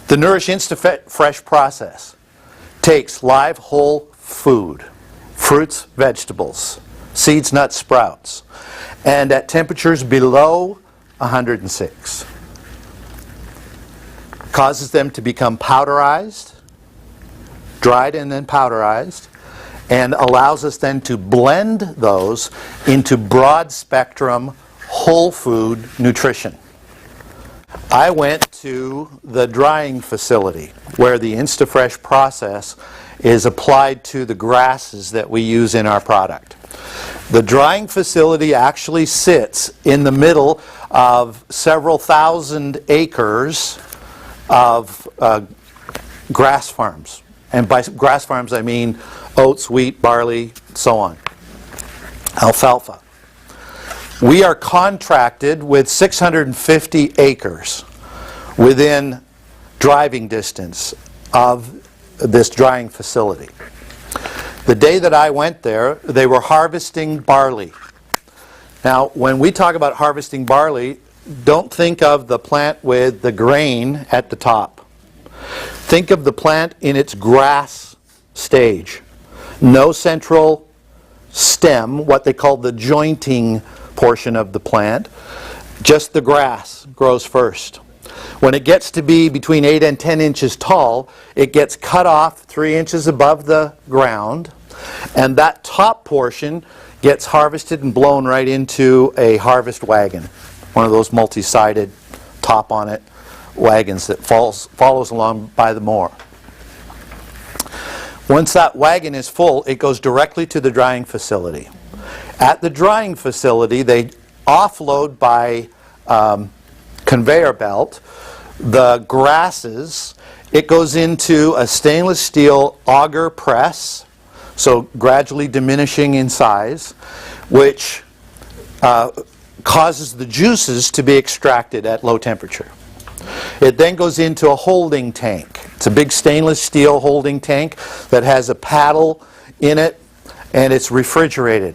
The Nuriche InstaFresh process takes live whole food, fruits, vegetables, seeds, nuts, sprouts, and at temperatures below 106, causes them to become powderized, dried and then powderized, and allows us then to blend those into broad spectrum whole food nutrition. I went to the drying facility where the InstaFresh process is applied to the grasses that we use in our product. The drying facility actually sits in the middle of several thousand acres of grass farms. And by grass farms I mean oats, wheat, barley, so on. Alfalfa. We are contracted with 650 acres within driving distance of this drying facility. The day that I went there, they were harvesting barley. Now, when we talk about harvesting barley, don't think of the plant with the grain at the top. Think of the plant in its grass stage. No central stem, what they call the jointing portion of the plant. Just the grass grows first. When it gets to be between 8 and 10 inches tall, it gets cut off 3 inches above the ground, and that top portion gets harvested and blown right into a harvest wagon, one of those multi-sided top on it wagons that follows along by the mower. Once that wagon is full, it goes directly to the drying facility. At the drying facility, they offload by conveyor belt the grasses. It goes into a stainless steel auger press, so gradually diminishing in size, which causes the juices to be extracted at low temperature. It then goes into a holding tank. It's a big stainless steel holding tank that has a paddle in it, and it's refrigerated.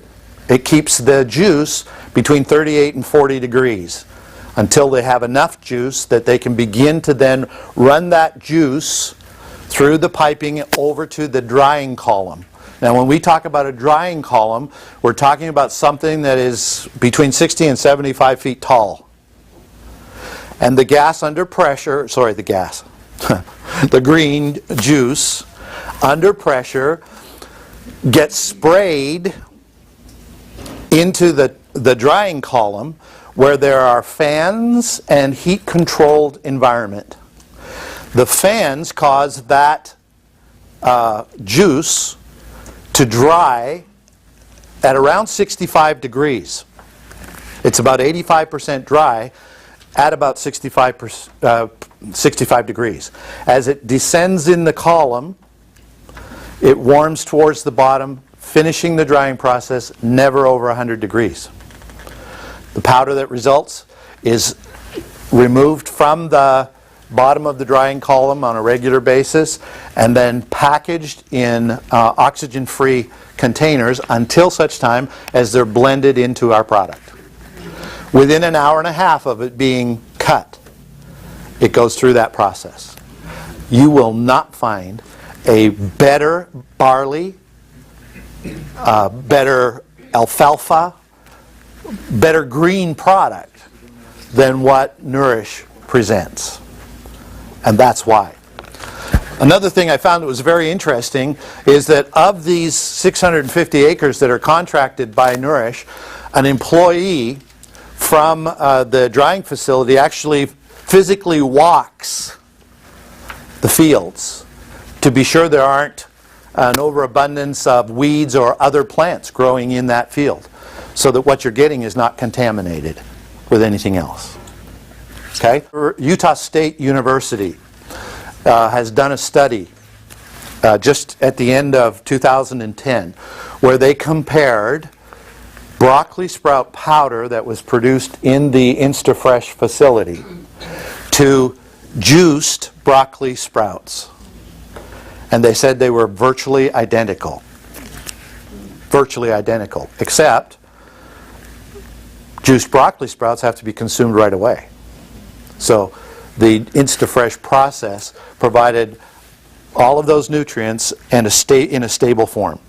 It keeps the juice between 38 and 40 degrees until they have enough juice that they can begin to then run that juice through the piping over to the drying column. Now, when we talk about a drying column, we're talking about something that is between 60 and 75 feet tall. And the gas under pressure, the green juice under pressure gets sprayed into the drying column where there are fans and heat-controlled environment. The fans cause that juice to dry at around 65 degrees. It's about 85% dry at about 65 degrees. As it descends in the column, it warms towards the bottom, finishing the drying process never over 100 degrees. The powder that results is removed from the bottom of the drying column on a regular basis and then packaged in oxygen-free containers until such time as they're blended into our product. Within an hour and a half of it being cut, it goes through that process. You will not find a better barley, better alfalfa, better green product than what Nuriche presents. And that's why. Another thing I found that was very interesting is that of these 650 acres that are contracted by Nuriche, an employee from the drying facility actually physically walks the fields to be sure there aren't an overabundance of weeds or other plants growing in that field, so that what you're getting is not contaminated with anything else. Okay? Utah State University has done a study just at the end of 2010 where they compared broccoli sprout powder that was produced in the InstaFresh facility to juiced broccoli sprouts. And they said they were virtually identical. Virtually identical, except juiced broccoli sprouts have to be consumed right away. So the InstaFresh process provided all of those nutrients and in a stable form.